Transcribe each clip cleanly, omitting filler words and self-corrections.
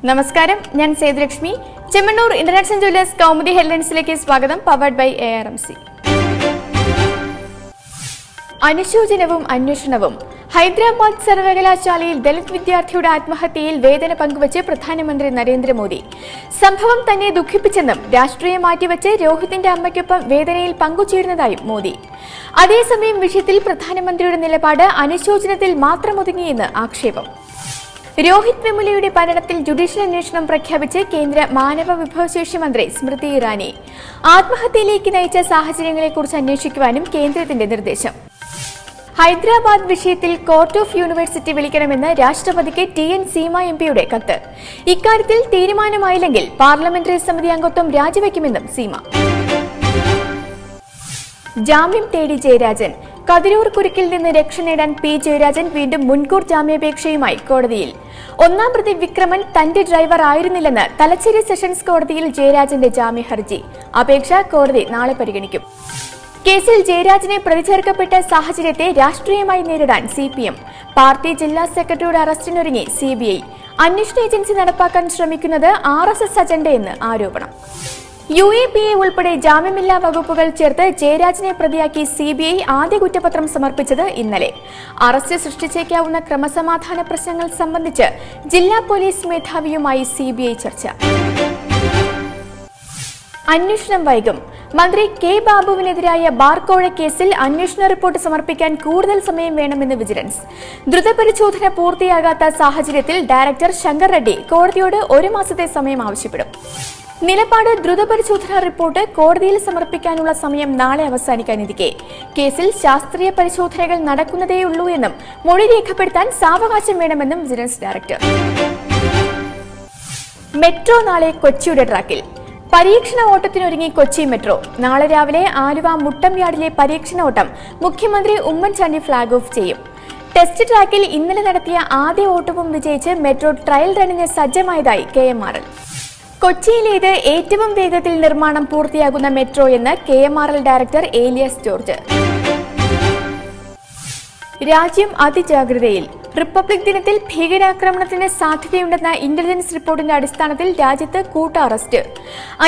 നമസ്കാരം, ഞാൻ Sethulakshmi. Chemmannur international jewellers Kaumudi ഹെഡ്ലൈൻസിലേക്ക് സ്വാഗതം. Powered by ARMC. അനുശോചനവും അന്വേഷണവും. ഹൈദരാബാദ് സർവകലാശാലയിൽ ദളിത് വിദ്യാർത്ഥിയുടെ ആത്മഹത്യയിൽ വേദന പങ്കുവച്ച് പ്രധാനമന്ത്രി നരേന്ദ്രമോദി. സംഭവം തന്നെ ദുഃഖിപ്പിച്ചെന്നും രാഷ്ട്രീയം മാറ്റിവെച്ച് രോഹിത്തിന്റെ അമ്മയ്ക്കൊപ്പം വേദനയിൽ പങ്കുചേരുന്നതായും മോദി. അതേസമയം വിഷയത്തിൽ പ്രധാനമന്ത്രിയുടെ നിലപാട് അനുശോചനത്തിൽ മാത്രം ഒതുങ്ങിയെന്ന് ആക്ഷേപം. രോഹിത് വെമുലയുടെ മരണത്തിൽ ജുഡീഷ്യൽ അന്വേഷണം പ്രഖ്യാപിച്ച് കേന്ദ്ര മാനവ വിഭവശേഷി മന്ത്രി സ്മൃതി ഇറാനി. ആത്മഹത്യയിലേക്ക് നയിച്ച സാഹചര്യങ്ങളെക്കുറിച്ച് അന്വേഷിക്കുവാനും കേന്ദ്രത്തിന്റെ നിർദ്ദേശം. ഹൈദരാബാദ് വിഷയത്തിൽ കോർട്ട് ഓഫ് യൂണിവേഴ്സിറ്റി വിളിക്കണമെന്ന് രാഷ്ട്രപതിക്ക് TN സീമ MPയുടെ കത്ത്. ഇക്കാര്യത്തിൽ തീരുമാനമായില്ലെങ്കിൽ പാർലമെന്ററി സമിതി അംഗത്വം രാജിവെക്കുമെന്നും സീമ. ജാമ്യം തേടി ജയരാജൻ. കതിരൂർ കുരുക്കിൽ നിന്ന് രക്ഷ നേടാൻ P. ജയരാജൻ വീണ്ടും മുൻകൂർ ജാമ്യാപേക്ഷയുമായി കോടതിയിൽ. ഒന്നാം പ്രതി വിക്രമൻ തന്റെ ഡ്രൈവർ ആയിരുന്നില്ലെന്ന് തലശ്ശേരി സെഷൻസ് കോടതിയിൽ ജയരാജന്റെ ജാമ്യ ഹർജി. അപേക്ഷ കോടതി നാളെ പരിഗണിക്കും. കേസിൽ ജയരാജനെ പ്രതി ചേർക്കപ്പെട്ട സാഹചര്യത്തെ രാഷ്ട്രീയമായി നേരിടാൻ CPM. പാർട്ടി ജില്ലാ സെക്രട്ടറിയുടെ അറസ്റ്റിനൊരുങ്ങി CBI. അന്വേഷണ ഏജൻസി നടപ്പാക്കാൻ ശ്രമിക്കുന്നത് RSS അജണ്ടയെന്ന് ആരോപണം. UAPA ഉൾപ്പെടെ ജാമ്യമില്ലാ വകുപ്പുകൾ ചേർത്ത് ജയരാജനെ പ്രതിയാക്കി CBI ആദ്യ കുറ്റപത്രം സമർപ്പിച്ചത് ഇന്നലെ. അറസ്റ്റ് സൃഷ്ടിച്ചേക്കാവുന്ന ക്രമസമാധാന പ്രശ്നങ്ങൾ സംബന്ധിച്ച് ജില്ലാ പോലീസ് മേധാവിയുമായി CBI ചർച്ച. അന്വേഷണം വൈകും. മന്ത്രി K. ബാബുവിനെതിരായ ബാർക്കോഴ കേസിൽ അന്വേഷണ റിപ്പോർട്ട് സമർപ്പിക്കാൻ കൂടുതൽ സമയം വേണമെന്ന് വിജിലൻസ്. ദ്രുതപരിശോധന പൂർത്തിയാകാത്ത സാഹചര്യത്തിൽ ഡയറക്ടർ ശങ്കർ റെഡ്ഡി കോടതിയോട് 1 മാസത്തെ സമയം ആവശ്യപ്പെടും. നിലപാട് ദ്രുതപരിശോധനാ റിപ്പോർട്ട് കോടതിയിൽ സമർപ്പിക്കാനുള്ള സമയം നാളെ അവസാനിക്കാനിരിക്കെ കേസിൽ ശാസ്ത്രീയ പരിശോധനകൾ നടക്കുന്നതേയുള്ളൂ എന്നും മൊഴി രേഖപ്പെടുത്താൻ സാവകാശം വേണമെന്നും വിജിലൻസ് ഡയറക്ടർ. മെട്രോ നാളെ കൊച്ചിയുടെ ട്രാക്കിൽ. പരീക്ഷണ ഓട്ടത്തിനൊരുങ്ങി കൊച്ചി മെട്രോ. നാളെ രാവിലെ ആലുവ മുട്ടംയാർഡിലെ പരീക്ഷണ ഓട്ടം മുഖ്യമന്ത്രി ഉമ്മൻചാണ്ടി ഫ്ളാഗ് ഓഫ് ചെയ്യും. ടെസ്റ്റ് ട്രാക്കിൽ ഇന്നലെ നടത്തിയ ആദ്യ ഓട്ടവും വിജയിച്ച് മെട്രോ ട്രയൽ റണ്ണിന് സജ്ജമായതായി KMRL. കൊച്ചിയിലേത് ഏറ്റവും വേഗത്തിൽ നിർമ്മാണം പൂർത്തിയാകുന്ന മെട്രോ എന്ന് KMRL ഡയറക്ടർ ഏലിയസ് ജോർജ്. രാജ്യം അതിജാഗ്രതയിൽ. റിപ്പബ്ലിക് ദിനത്തിൽ ഭീകരാക്രമണത്തിന് സാധ്യതയുണ്ടെന്ന ഇന്റലിജൻസ് റിപ്പോർട്ടിന്റെ അടിസ്ഥാനത്തിൽ രാജ്യത്ത് കൂട്ട അറസ്റ്റ്.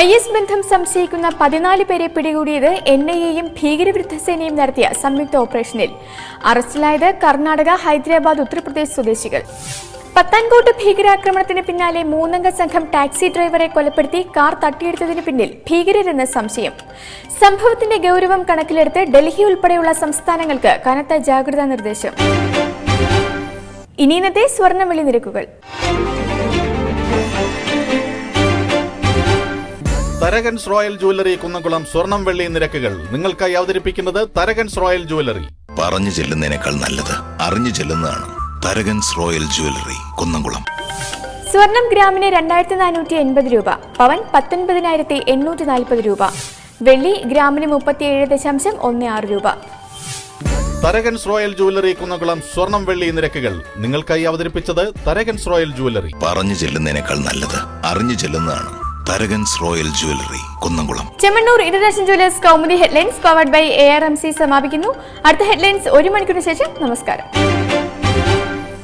IS ബന്ധം സംശയിക്കുന്ന 14 പേരെ പിടികൂടിയത് NIAയും ഭീകരവിരുദ്ധ സേനയും നടത്തിയ സംയുക്ത ഓപ്പറേഷനിൽ. അറസ്റ്റിലായത് കർണാടക, ഹൈദരാബാദ്, ഉത്തർപ്രദേശ് സ്വദേശികൾ. പത്താൻകോട്ട് ഭീകരാക്രമണത്തിന് പിന്നാലെ 3 അംഗ സംഘം ടാക്സി ഡ്രൈവറെ കൊലപ്പെടുത്തി കാർ തട്ടിയെടുത്തതിന് പിന്നിൽ ഭീകരരെന്ന് സംശയം. സംഭവത്തിന്റെ ഗൌരവം കണക്കിലെടുത്ത് ഡൽഹി ഉൾപ്പെടെയുള്ള സംസ്ഥാനങ്ങൾക്ക് കനത്ത ജാഗ്രതാ നിർദ്ദേശം. ഇനി ഇന്നത്തെ സ്വർണ്ണ-വെള്ളി നിരക്കുകൾ. തരകൻസ് റോയൽ ജ്വല്ലറി കുന്നംകുളം സ്വർണം വെള്ളി നിരക്കുകൾ നിങ്ങൾക്കായി അവതരിപ്പിക്കുന്നത് തരകൻസ് റോയൽ ജ്വല്ലറി. പറഞ്ഞു ചെല്ലുന്നതിനേക്കാൾ നല്ലത് അറിഞ്ഞു ചെല്ലുന്നതാണ്. Tharakans royal jewellery Kunnamkulam. സ്വർണം ഗ്രാമിന് 2480 രൂപ, പവൻ 19,840 രൂപ, വെള്ളി ഗ്രാമിന് 37.16 രൂപ. തരകൻസ് റോയൽ ജ്വല്ലറി കുന്നംകുളം സ്വർണം വെള്ളി നിരക്കുകൾ നിങ്ങൾക്കായി അവതരിപ്പിച്ചത് തരകൻസ് റോയൽ ജ്വല്ലറി. പറഞ്ഞു ചെല്ലുന്നതിനേക്കാൾ നല്ലത് അറിഞ്ഞു ചെല്ലുന്നതാണ്. Tharakans royal jewellery Kunnamkulam. Chemmanur international jewellers Kaumudi headlines powered by ARMC സമാപിക്കുന്നു. അടുത്ത ഹെഡ്ലൈൻസ് 1 മണിക്കൂറിന് ശേഷം. നമസ്കാരം.